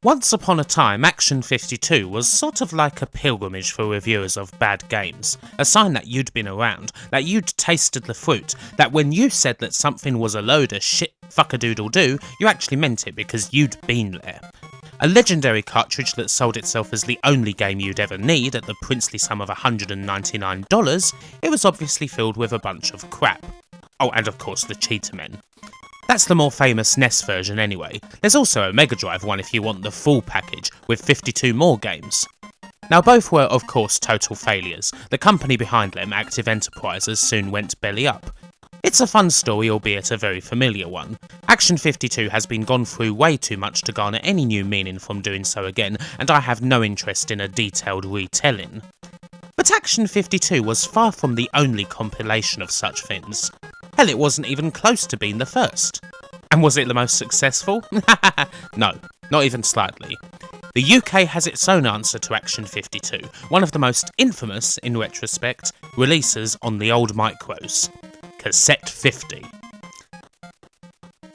Once upon a time, Action 52 was sort of like a pilgrimage for reviewers of bad games, a sign that you'd been around, that you'd tasted the fruit, that when you said that something was a load of shit fuck-a-doodle-doo, you actually meant it because you'd been there. A legendary cartridge that sold itself as the only game you'd ever need at the princely sum of $199, it was obviously filled with a bunch of crap. Oh, and of course the Cheetah-Men. That's the more famous NES version anyway. There's also a Mega Drive one if you want the full package, with 52 more games. Now both were of course total failures. The company behind them, Active Enterprises, soon went belly up. It's a fun story, albeit a very familiar one. Action 52 has been gone through way too much to garner any new meaning from doing so again, and I have no interest in a detailed retelling. But Action 52 was far from the only compilation of such things. Hell, it wasn't even close to being the first. And was it the most successful? No, not even slightly. The UK has its own answer to Action 52, one of the most infamous, in retrospect, releases on the old micros. Cassette 50.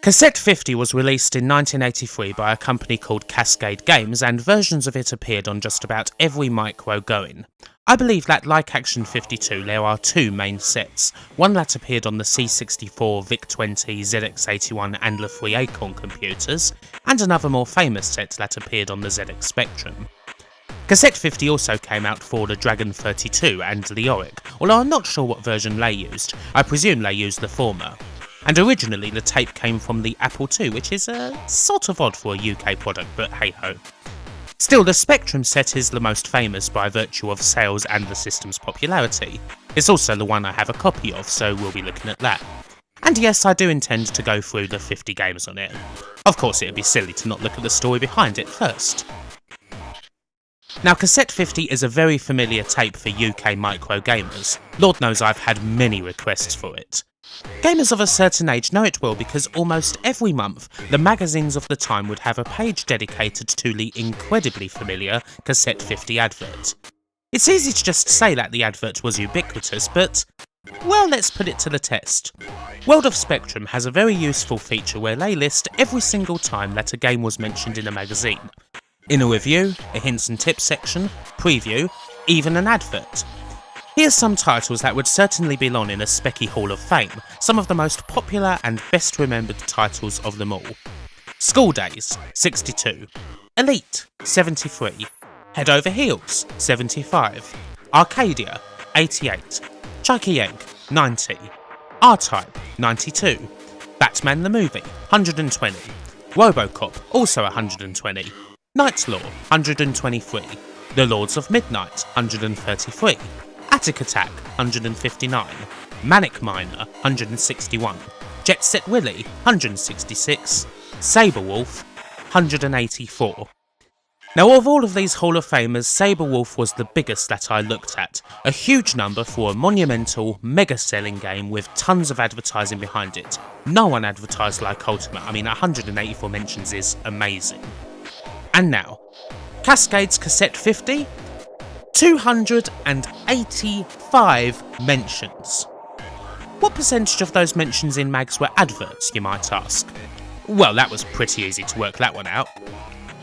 Cassette 50 was released in 1983 by a company called Cascade Games, and versions of it appeared on just about every micro going. I believe that, like Action 52, there are two main sets, one that appeared on the C64, VIC-20, ZX81 and the 3 Acorn computers, and another more famous set that appeared on the ZX Spectrum. Cassette 50 also came out for the Dragon 32 and the Auric, although I'm not sure what version they used. I presume they used the former. And originally the tape came from the Apple II, which is sort of odd for a UK product, but hey ho. Still, the Spectrum set is the most famous by virtue of sales and the system's popularity. It's also the one I have a copy of, so we'll be looking at that. And yes, I do intend to go through the 50 games on it. Of course, it'd be silly to not look at the story behind it first. Now, Cassette 50 is a very familiar tape for UK micro gamers. Lord knows I've had many requests for it. Gamers of a certain age know it well because almost every month, the magazines of the time would have a page dedicated to the incredibly familiar Cassette 50 advert. It's easy to just say that the advert was ubiquitous, but, well, let's put it to the test. World of Spectrum has a very useful feature where they list every single time that a game was mentioned in a magazine. In a review, a hints and tips section, preview, even an advert. Here's some titles that would certainly belong in a Specky Hall of Fame, some of the most popular and best remembered titles of them all. School Days, 62. Elite, 73. Head Over Heels, 75. Arcadia, 88. Chucky Egg, 90. R-Type, 92. Batman the Movie, 120. Robocop, also 120. Knight's Law, 123. The Lords of Midnight, 133. Attic Attack, 159. Manic Miner, 161. Jet Set Willy, 166. Saberwolf, 184. Now, of all of these Hall of Famers, Saberwolf was the biggest that I looked at. A huge number for a monumental, mega-selling game with tons of advertising behind it. No one advertised like Ultimate. I mean, 184 mentions is amazing. And now, Cascade's Cassette 50? 285 mentions. What percentage of those mentions in mags were adverts, you might ask? Well, that was pretty easy to work that one out.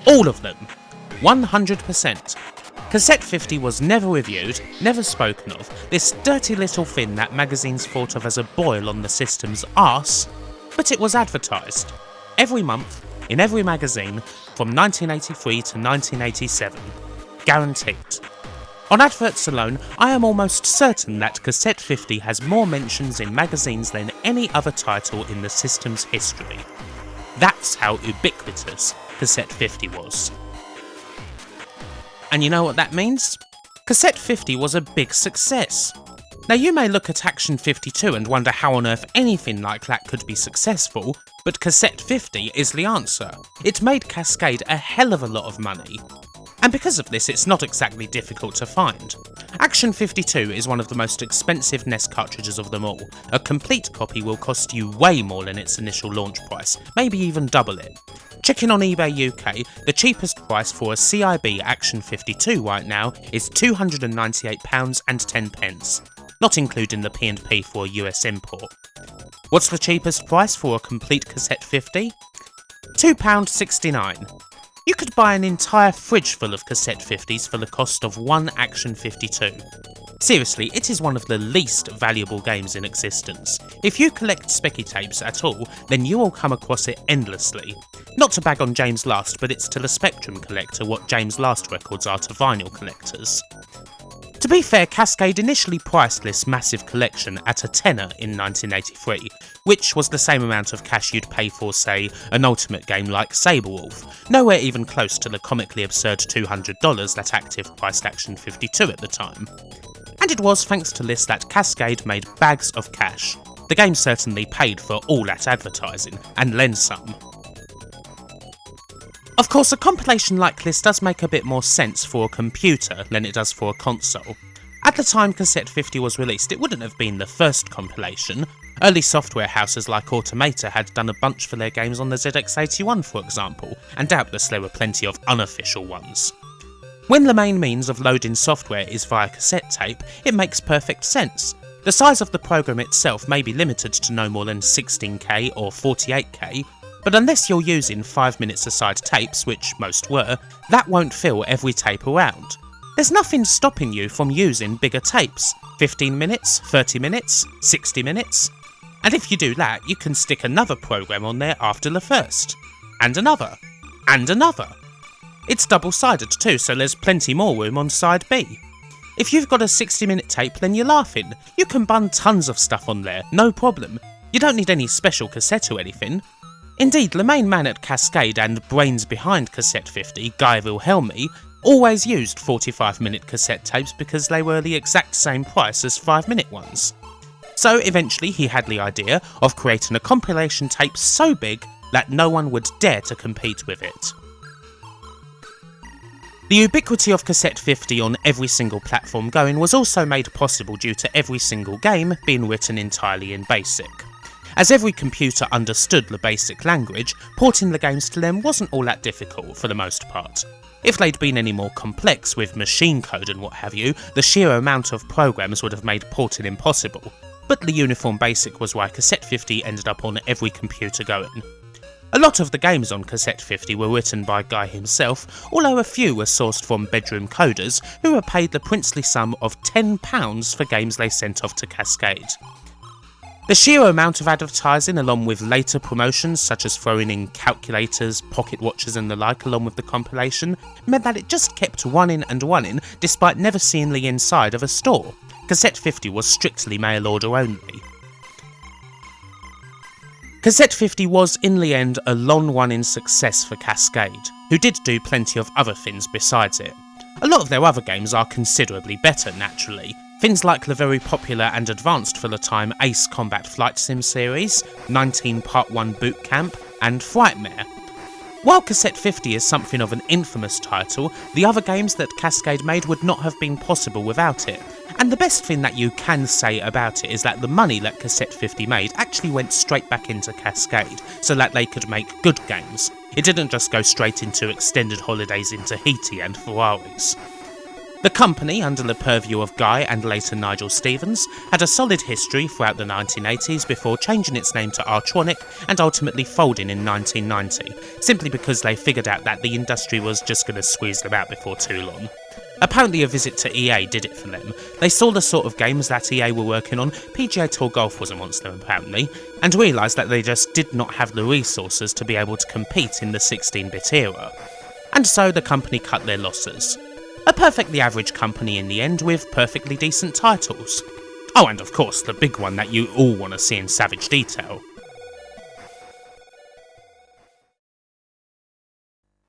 All of them. 100%. Cassette 50 was never reviewed, never spoken of, this dirty little thing that magazines thought of as a boil on the system's arse, but it was advertised. Every month, in every magazine, from 1983 to 1987. Guaranteed. On adverts alone, I am almost certain that Cassette 50 has more mentions in magazines than any other title in the system's history. That's how ubiquitous Cassette 50 was. And you know what that means? Cassette 50 was a big success. Now you may look at Action 52 and wonder how on earth anything like that could be successful, but Cassette 50 is the answer. It made Cascade a hell of a lot of money. And because of this, it's not exactly difficult to find. Action 52 is one of the most expensive NES cartridges of them all. A complete copy will cost you way more than its initial launch price, maybe even double it. Checking on eBay UK, the cheapest price for a CIB Action 52 right now is £298.10, not including the P&P for a US import. What's the cheapest price for a complete Cassette 50? £2.69. You could buy an entire fridge full of Cassette 50s for the cost of one Action 52. Seriously, it is one of the least valuable games in existence. If you collect Specky tapes at all, then you will come across it endlessly. Not to bag on James Last, but it's to the Spectrum collector what James Last records are to vinyl collectors. To be fair, Cascade initially priced this massive collection at a tenner in 1983, which was the same amount of cash you'd pay for, say, an Ultimate game like Sabrewolf, nowhere even close to the comically absurd $200 that Active priced Action 52 at the time. And it was thanks to this that Cascade made bags of cash. The game certainly paid for all that advertising, and then some. Of course, a compilation like this does make a bit more sense for a computer than it does for a console. At the time Cassette 50 was released, it wouldn't have been the first compilation. Early software houses like Automata had done a bunch for their games on the ZX81, for example, and doubtless there were plenty of unofficial ones. When the main means of loading software is via cassette tape, it makes perfect sense. The size of the program itself may be limited to no more than 16K or 48K, but unless you're using 5 minutes aside tapes, which most were, that won't fill every tape around. There's nothing stopping you from using bigger tapes, 15 minutes, 30 minutes, 60 minutes. And if you do that, you can stick another program on there after the first. And another. And another. It's double-sided too, so there's plenty more room on side B. If you've got a 60-minute tape, then you're laughing. You can bung tons of stuff on there, no problem. You don't need any special cassette or anything. Indeed, the main man at Cascade and brains behind Cassette 50, Guy Wilhelmi, always used 45-minute cassette tapes because they were the exact same price as 5-minute ones. So eventually he had the idea of creating a compilation tape so big that no one would dare to compete with it. The ubiquity of Cassette 50 on every single platform going was also made possible due to every single game being written entirely in BASIC. As every computer understood the BASIC language, porting the games to them wasn't all that difficult for the most part. If they'd been any more complex with machine code and what have you, the sheer amount of programs would have made porting impossible. But the uniform BASIC was why Cassette 50 ended up on every computer going. A lot of the games on Cassette 50 were written by Guy himself, although a few were sourced from bedroom coders who were paid the princely sum of £10 for games they sent off to Cascade. The sheer amount of advertising, along with later promotions such as throwing in calculators, pocket watches and the like along with the compilation, meant that it just kept running and running despite never seeing the inside of a store. Cassette 50 was strictly mail order only. Cassette 50 was in the end a long-running success for Cascade, who did do plenty of other things besides it. A lot of their other games are considerably better naturally. Things like the very popular and advanced for the time Ace Combat Flight Sim series, 19 Part 1 Boot Camp, and Frightmare. While Cassette 50 is something of an infamous title, the other games that Cascade made would not have been possible without it. And the best thing that you can say about it is that the money that Cassette 50 made actually went straight back into Cascade, so that they could make good games. It didn't just go straight into extended holidays in Tahiti and Ferraris. The company, under the purview of Guy and later Nigel Stevens, had a solid history throughout the 1980s before changing its name to Artronic and ultimately folding in 1990, simply because they figured out that the industry was just going to squeeze them out before too long. Apparently a visit to EA did it for them. They saw the sort of games that EA were working on, PGA Tour Golf was amongst them apparently, and realised that they just did not have the resources to be able to compete in the 16-bit era. And so the company cut their losses. A perfectly average company in the end with perfectly decent titles. Oh, and of course the big one that you all want to see in savage detail.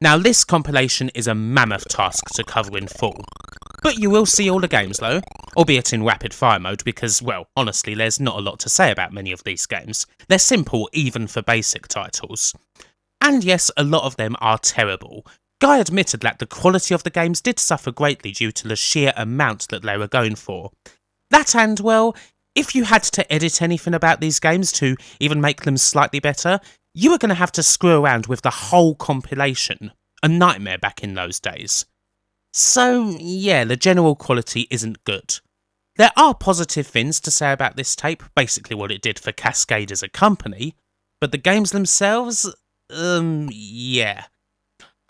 Now this compilation is a mammoth task to cover in full. But you will see all the games though, albeit in rapid fire mode because, well, honestly there's not a lot to say about many of these games. They're simple even for basic titles. And yes, a lot of them are terrible. Guy admitted that the quality of the games did suffer greatly due to the sheer amount that they were going for. That and, well, if you had to edit anything about these games to even make them slightly better, you were going to have to screw around with the whole compilation. A nightmare back in those days. So, yeah, the general quality isn't good. There are positive things to say about this tape, basically what it did for Cascade as a company, but the games themselves, yeah.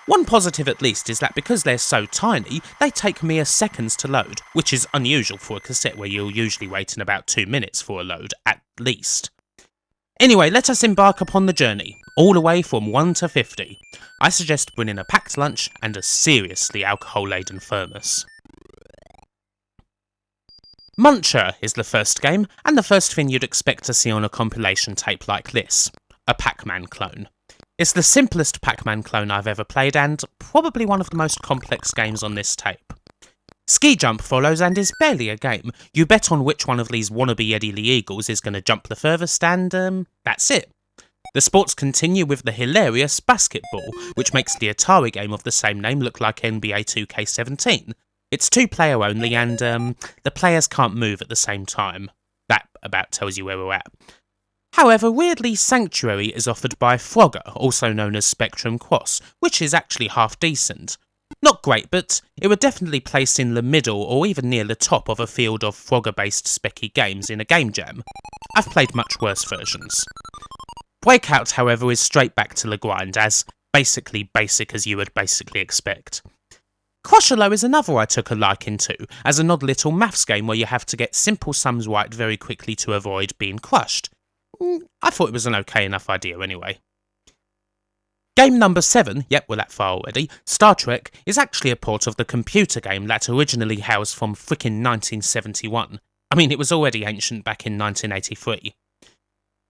One positive at least is that because they're so tiny, they take mere seconds to load, which is unusual for a cassette where you'll usually wait in about 2 minutes for a load, at least. Anyway, let us embark upon the journey, all the way from 1 to 50. I suggest bringing a packed lunch and a seriously alcohol-laden thermos. Muncher is the first game, and the first thing you'd expect to see on a compilation tape like this, a Pac-Man clone. It's the simplest Pac-Man clone I've ever played and probably one of the most complex games on this tape. Ski Jump follows and is barely a game. You bet on which one of these wannabe Eddie Lee Eagles is going to jump the furthest and that's it. The sports continue with the hilarious basketball, which makes the Atari game of the same name look like NBA 2K17. It's 2-player only and the players can't move at the same time. That about tells you where we're at. However, weirdly, Sanctuary is offered by Frogger, also known as Spectrum Cross, which is actually half decent. Not great, but it would definitely place in the middle or even near the top of a field of Frogger-based specky games in a game jam. I've played much worse versions. Breakout, however, is straight back to the grind, as basically basic as you would basically expect. Crusher-Low is another I took a liking to, as an odd little maths game where you have to get simple sums right very quickly to avoid being crushed. I thought it was an okay enough idea anyway. Game number 7, yep, we're that far already, Star Trek, is actually a port of the computer game that originally hails from frickin' 1971. I mean, it was already ancient back in 1983.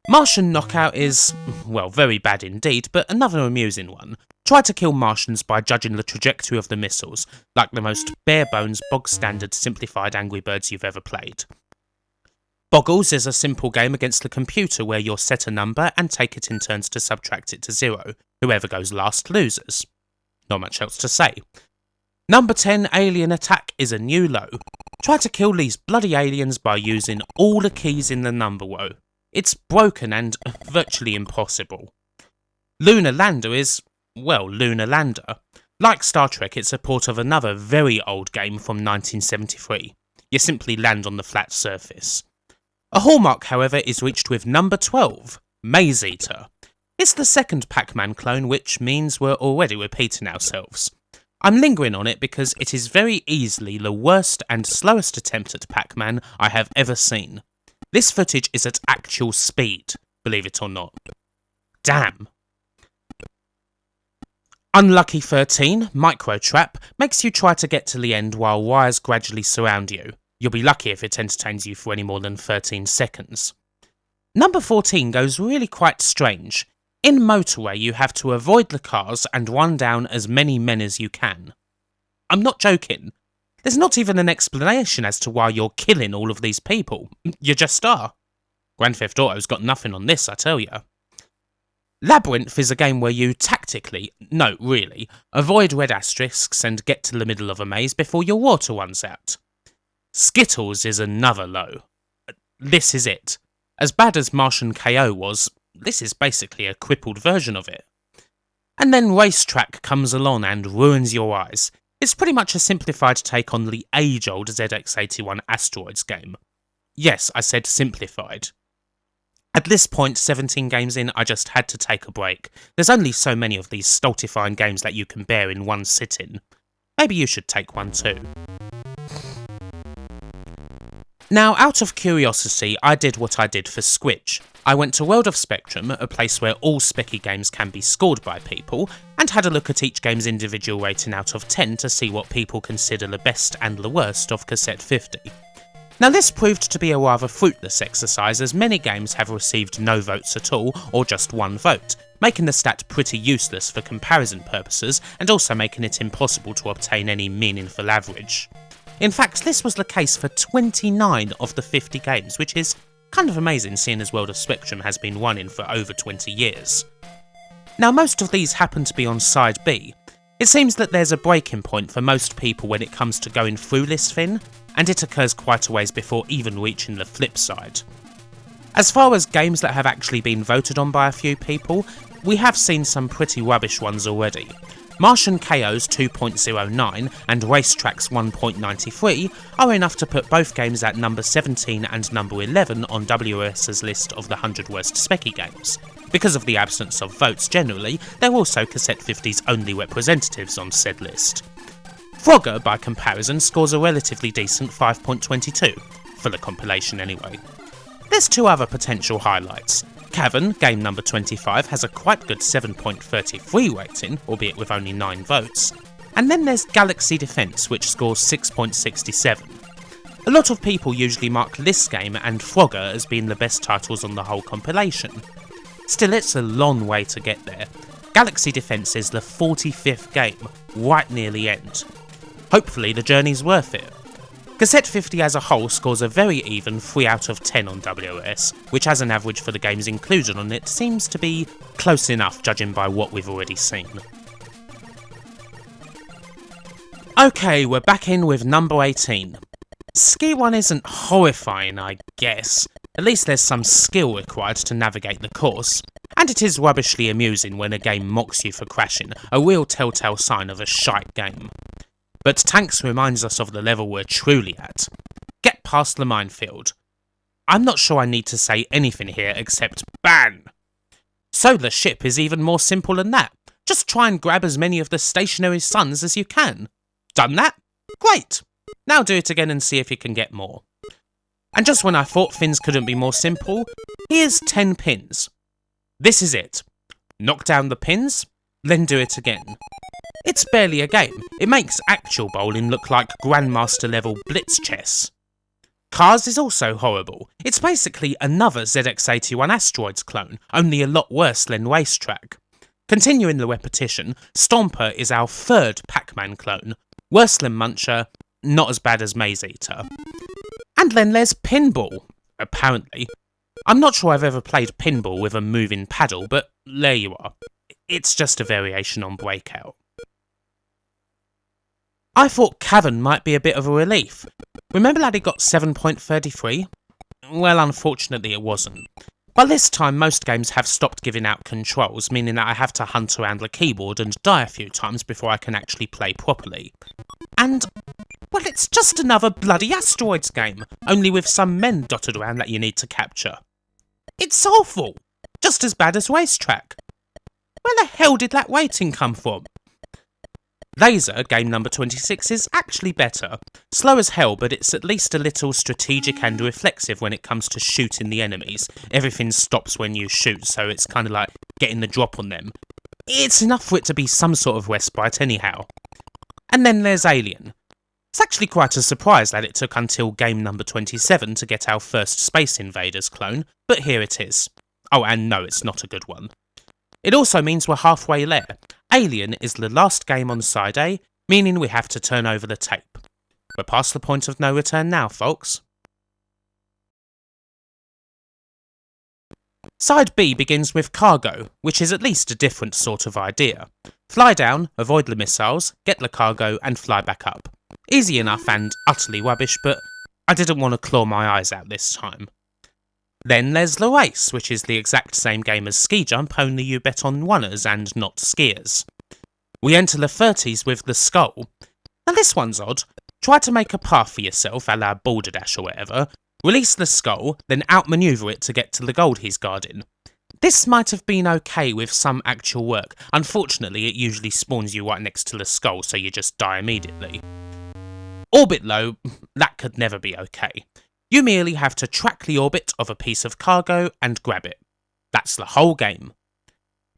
Martian Knockout is, well, very bad indeed, but another amusing one. Try to kill Martians by judging the trajectory of the missiles, like the most bare-bones, bog-standard, simplified Angry Birds you've ever played. Boggles is a simple game against the computer where you'll set a number and take it in turns to subtract it to 0. Whoever goes last loses. Not much else to say. Number 10, Alien Attack, is a new low. Try to kill these bloody aliens by using all the keys in the number row. It's broken and virtually impossible. Lunar Lander is, well, Lunar Lander. Like Star Trek, it's a port of another very old game from 1973. You simply land on the flat surface. A hallmark, however, is reached with number 12, Maze Eater. It's the second Pac-Man clone, which means we're already repeating ourselves. I'm lingering on it because it is very easily the worst and slowest attempt at Pac-Man I have ever seen. This footage is at actual speed, believe it or not. Damn. Unlucky 13, Micro Trap, makes you try to get to the end while wires gradually surround you. You'll be lucky if it entertains you for any more than 13 seconds. Number 14 goes really quite strange. In Motorway, you have to avoid the cars and run down as many men as you can. I'm not joking. There's not even an explanation as to why you're killing all of these people. You just are. Grand Theft Auto's got nothing on this, I tell ya. Labyrinth is a game where you tactically, no, really, avoid red asterisks and get to the middle of a maze before your water runs out. Skittles is another low. This is it. As bad as Martian KO was, this is basically a crippled version of it. And then Racetrack comes along and ruins your eyes. It's pretty much a simplified take on the age-old ZX81 Asteroids game. Yes, I said simplified. At this point, 17 games in, I just had to take a break. There's only so many of these stultifying games that you can bear in one sitting. Maybe you should take one too. Now, out of curiosity, I did what I did for Squitch. I went to World of Spectrum, a place where all specky games can be scored by people, and had a look at each game's individual rating out of 10 to see what people consider the best and the worst of Cassette 50. Now this proved to be a rather fruitless exercise, as many games have received no votes at all, or just one vote, making the stat pretty useless for comparison purposes, and also making it impossible to obtain any meaningful average. In fact, this was the case for 29 of the 50 games, which is kind of amazing seeing as World of Spectrum has been running for over 20 years. Now most of these happen to be on side B. It seems that there's a breaking point for most people when it comes to going through this thing, and it occurs quite a ways before even reaching the flip side. As far as games that have actually been voted on by a few people, we have seen some pretty rubbish ones already. Martian KO's 2.09 and Racetrack's 1.93 are enough to put both games at number 17 and number 11 on WS's list of the 100 worst specky games. Because of the absence of votes generally, they're also Cassette 50's only representatives on said list. Frogger, by comparison, scores a relatively decent 5.22, for the compilation anyway. There's two other potential highlights. Cavern, game number 25, has a quite good 7.33 rating, albeit with only 9 votes. And then there's Galaxy Defense, which scores 6.67. A lot of people usually mark this game and Frogger as being the best titles on the whole compilation. Still, it's a long way to get there. Galaxy Defense is the 45th game, right near the end. Hopefully the journey's worth it. Cassette 50 as a whole scores a very even 3 out of 10 on WS, which as an average for the games included on it seems to be close enough judging by what we've already seen. Okay, we're back in with number 18. Ski 1 isn't horrifying, I guess. At least there's some skill required to navigate the course. And it is rubbishly amusing when a game mocks you for crashing, a real telltale sign of a shite game. But Tanks reminds us of the level we're truly at. Get past the minefield. I'm not sure I need to say anything here except ban. So the ship is even more simple than that. Just try and grab as many of the stationary suns as you can. Done that? Great! Now do it again and see if you can get more. And just when I thought things couldn't be more simple, here's 10 pins. This is it. Knock down the pins, then do it again. It's barely a game. It makes actual bowling look like Grandmaster level blitz chess. Cars is also horrible. It's basically another ZX81 Asteroids clone, only a lot worse than Racetrack. Continuing the repetition, Stomper is our third Pac-Man clone. Worse than Muncher, not as bad as Maze Eater. And then there's Pinball, apparently. I'm not sure I've ever played pinball with a moving paddle, but there you are. It's just a variation on Breakout. I thought Cavern might be a bit of a relief. Remember that it got 7.33? Well, unfortunately it wasn't. By this time, most games have stopped giving out controls, meaning that I have to hunt around the keyboard and die a few times before I can actually play properly. And, well, it's just another bloody Asteroids game, only with some men dotted around that you need to capture. It's awful! Just as bad as Racetrack. Where the hell did that rating come from? Laser, game number 26, is actually better. Slow as hell, but it's at least a little strategic and reflexive when it comes to shooting the enemies. Everything stops when you shoot, so it's kind of like getting the drop on them. It's enough for it to be some sort of respite anyhow. And then there's Alien. It's actually quite a surprise that it took until game number 27 to get our first Space Invaders clone, but here it is. Oh, and no, it's not a good one. It also means we're halfway there. Alien is the last game on Side A, meaning we have to turn over the tape. We're past the point of no return now, folks. Side B begins with cargo, which is at least a different sort of idea. Fly down, avoid the missiles, get the cargo, and fly back up. Easy enough and utterly rubbish, but I didn't want to claw my eyes out this time. Then there's the race, which is the exact same game as Ski Jump, only you bet on runners and not skiers. We enter the 30s with the Skull. Now this one's odd. Try to make a path for yourself, a la Boulder Dash or whatever, release the Skull, then outmaneuver it to get to the gold he's guarding. This might have been okay with some actual work. Unfortunately, it usually spawns you right next to the Skull, so you just die immediately. Orbit though, that could never be okay. You merely have to track the orbit of a piece of cargo and grab it. That's the whole game.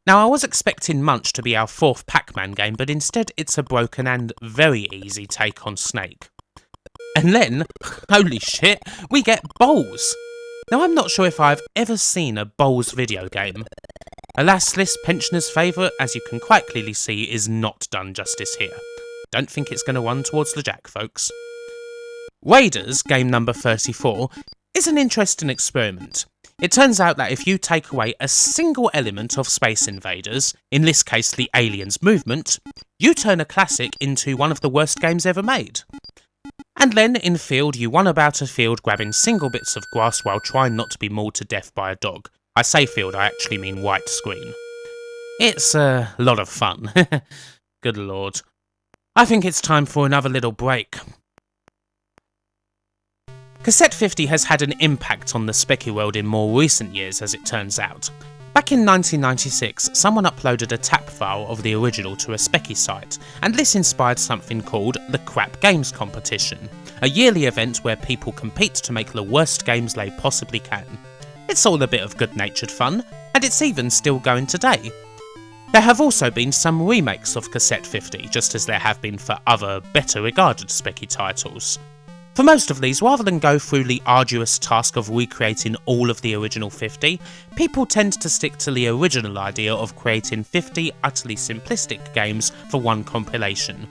Now I was expecting Munch to be our fourth Pac-Man game, but instead it's a broken and very easy take on Snake. And then, holy shit, we get Bowls. Now I'm not sure if I've ever seen a Bowls video game. Alas, this pensioner's favourite, as you can quite clearly see, is not done justice here. Don't think it's going to run towards the jack, folks. Raiders, game number 34, is an interesting experiment. It turns out that if you take away a single element of Space Invaders, in this case the aliens' movement, you turn a classic into one of the worst games ever made. And then, in field, you run about a field grabbing single bits of grass while trying not to be mauled to death by a dog. I say field, I actually mean white screen. It's a lot of fun. good lord. I think it's time for another little break. Cassette 50 has had an impact on the Specky world in more recent years, as it turns out. Back in 1996, someone uploaded a tap file of the original to a Specky site, and this inspired something called the Crap Games Competition, a yearly event where people compete to make the worst games they possibly can. It's all a bit of good-natured fun, and it's even still going today. There have also been some remakes of Cassette 50, just as there have been for other, better regarded Specky titles. For most of these, rather than go through the arduous task of recreating all of the original 50, people tend to stick to the original idea of creating 50 utterly simplistic games for one compilation.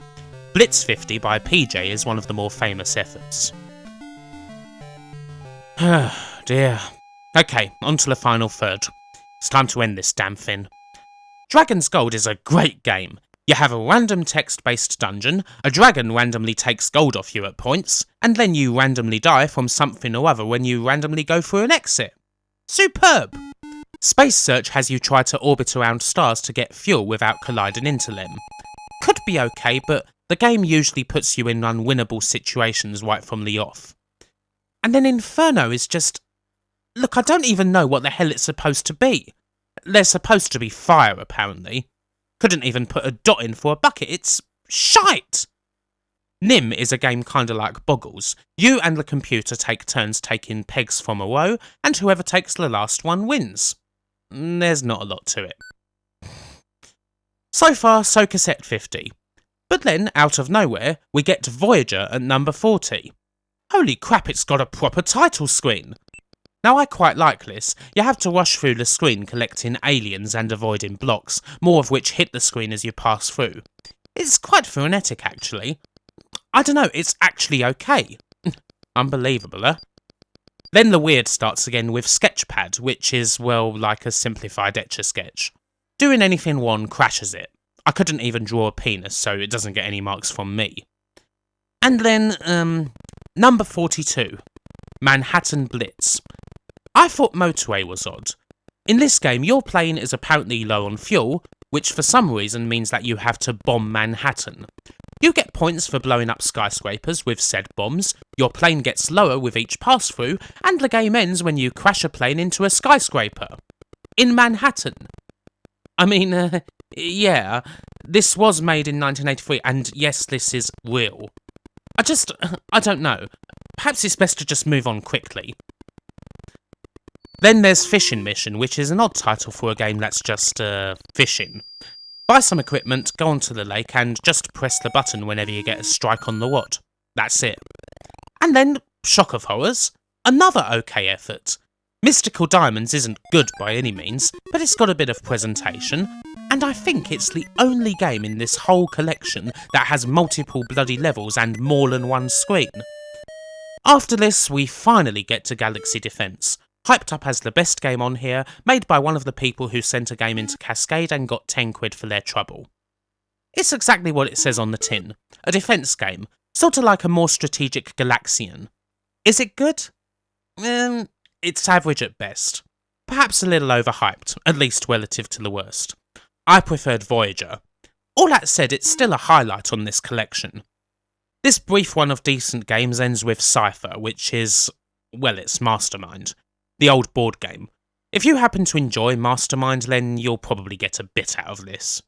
Blitz 50 by PJ is one of the more famous efforts. Dear. Okay, on to the final third. It's time to end this damn thing. Dragon's Gold is a great game. You have a random text-based dungeon, a dragon randomly takes gold off you at points, and then you randomly die from something or other when you randomly go through an exit. Superb! Space Search has you try to orbit around stars to get fuel without colliding into them. Could be okay, but the game usually puts you in unwinnable situations right from the off. And then Inferno is just... Look, I don't even know what the hell it's supposed to be. There's supposed to be fire, apparently. Couldn't even put a dot in for a bucket, it's shite! Nim is a game kinda like Boggles. You and the computer take turns taking pegs from a row, and whoever takes the last one wins. There's not a lot to it. So far, so Cassette 50. But then, out of nowhere, we get Voyager at number 40. Holy crap, it's got a proper title screen! Now I quite like this. You have to rush through the screen collecting aliens and avoiding blocks, more of which hit the screen as you pass through. It's quite frenetic actually. I don't know, it's actually okay. Unbelievable, huh? Then the weird starts again with Sketchpad, which is, well, like a simplified Etch-a-Sketch. Doing anything one crashes it. I couldn't even draw a penis, so it doesn't get any marks from me. And then, number 42. Manhattan Blitz. I thought Motorway was odd. In this game, your plane is apparently low on fuel, which for some reason means that you have to bomb Manhattan. You get points for blowing up skyscrapers with said bombs, your plane gets lower with each pass-through, and the game ends when you crash a plane into a skyscraper. In Manhattan. I mean, yeah, this was made in 1983, and yes, this is real. I don't know. Perhaps it's best to just move on quickly. Then there's Fishing Mission, which is an odd title for a game that's just, fishing. Buy some equipment, go onto the lake, and just press the button whenever you get a strike on the wad. That's it. And then, shock of horrors, another okay effort. Mystical Diamonds isn't good by any means, but it's got a bit of presentation, and I think it's the only game in this whole collection that has multiple bloody levels and more than one screen. After this, we finally get to Galaxy Defense, hyped up as the best game on here, made by one of the people who sent a game into Cascade and got 10 quid for their trouble. It's exactly what it says on the tin, a defense game, sorta like a more strategic Galaxian. Is it good? It's average at best. Perhaps a little overhyped, at least relative to the worst. I preferred Voyager. All that said, it's still a highlight on this collection. This brief one of decent games ends with Cypher, which is, well, it's Mastermind. The old board game. If you happen to enjoy Mastermind, then you'll probably get a bit out of this.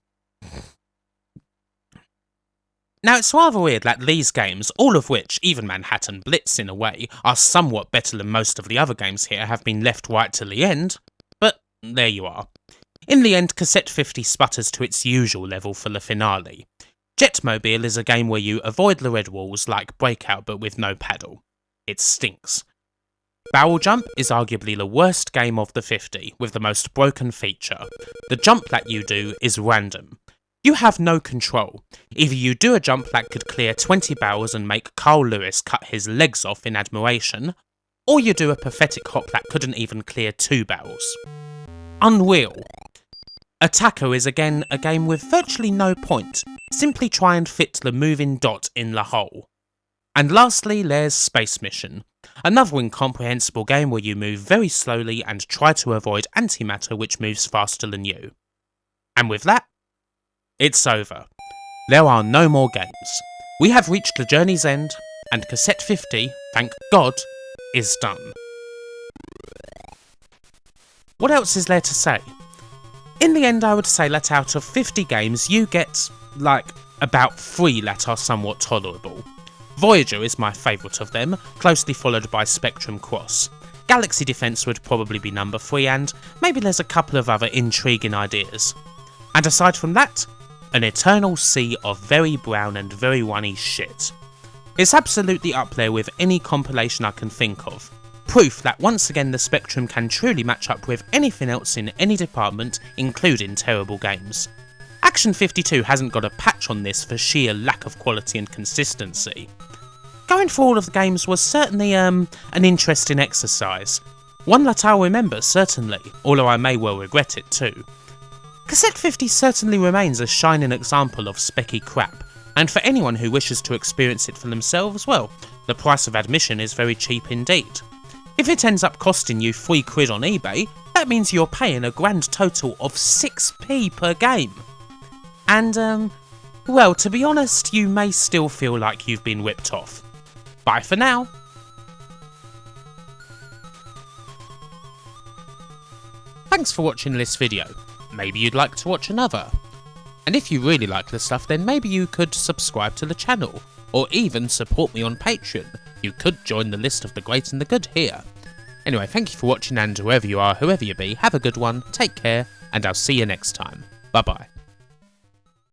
Now, it's rather weird that these games, all of which, even Manhattan Blitz in a way, are somewhat better than most of the other games here, have been left right till the end, but there you are. In the end, Cassette 50 sputters to its usual level for the finale. Jetmobile is a game where you avoid the red walls like Breakout but with no paddle. It stinks. Barrel Jump is arguably the worst game of the 50, with the most broken feature. The jump that you do is random. You have no control. Either you do a jump that could clear 20 barrels and make Carl Lewis cut his legs off in admiration, or you do a pathetic hop that couldn't even clear 2 barrels. Unreal. Attacker is again a game with virtually no point, simply try and fit the moving dot in the hole. And lastly, there's Space Mission, another incomprehensible game where you move very slowly and try to avoid antimatter which moves faster than you. And with that, it's over. there are no more games. We have reached the journey's end, and Cassette 50, thank God, is done. What else is there to say? In the end, I would say that out of 50 games, you get, like, about 3 that are somewhat tolerable. Voyager is my favourite of them, closely followed by Spectrum Cross. Galaxy Defense would probably be number 3, and maybe there's a couple of other intriguing ideas. And aside from that, an eternal sea of very brown and very runny shit. It's absolutely up there with any compilation I can think of. Proof that once again the Spectrum can truly match up with anything else in any department, including terrible games. Action 52 hasn't got a patch on this for sheer lack of quality and consistency. Going through all of the games was certainly an interesting exercise. One that I'll remember, certainly, although I may well regret it too. Cassette 50 certainly remains a shining example of specky crap, and for anyone who wishes to experience it for themselves, well, the price of admission is very cheap indeed. If it ends up costing you £3 on eBay, that means you're paying a grand total of 6p per game. And, well, to be honest, you may still feel like you've been ripped off. Bye for now. Thanks for watching this video. Maybe you'd like to watch another. And if you really like the stuff, then maybe you could subscribe to the channel, or even support me on Patreon. You could join the list of the great and the good here. Anyway, thank you for watching, and whoever you are, whoever you be, have a good one, take care, and I'll see you next time. Bye bye.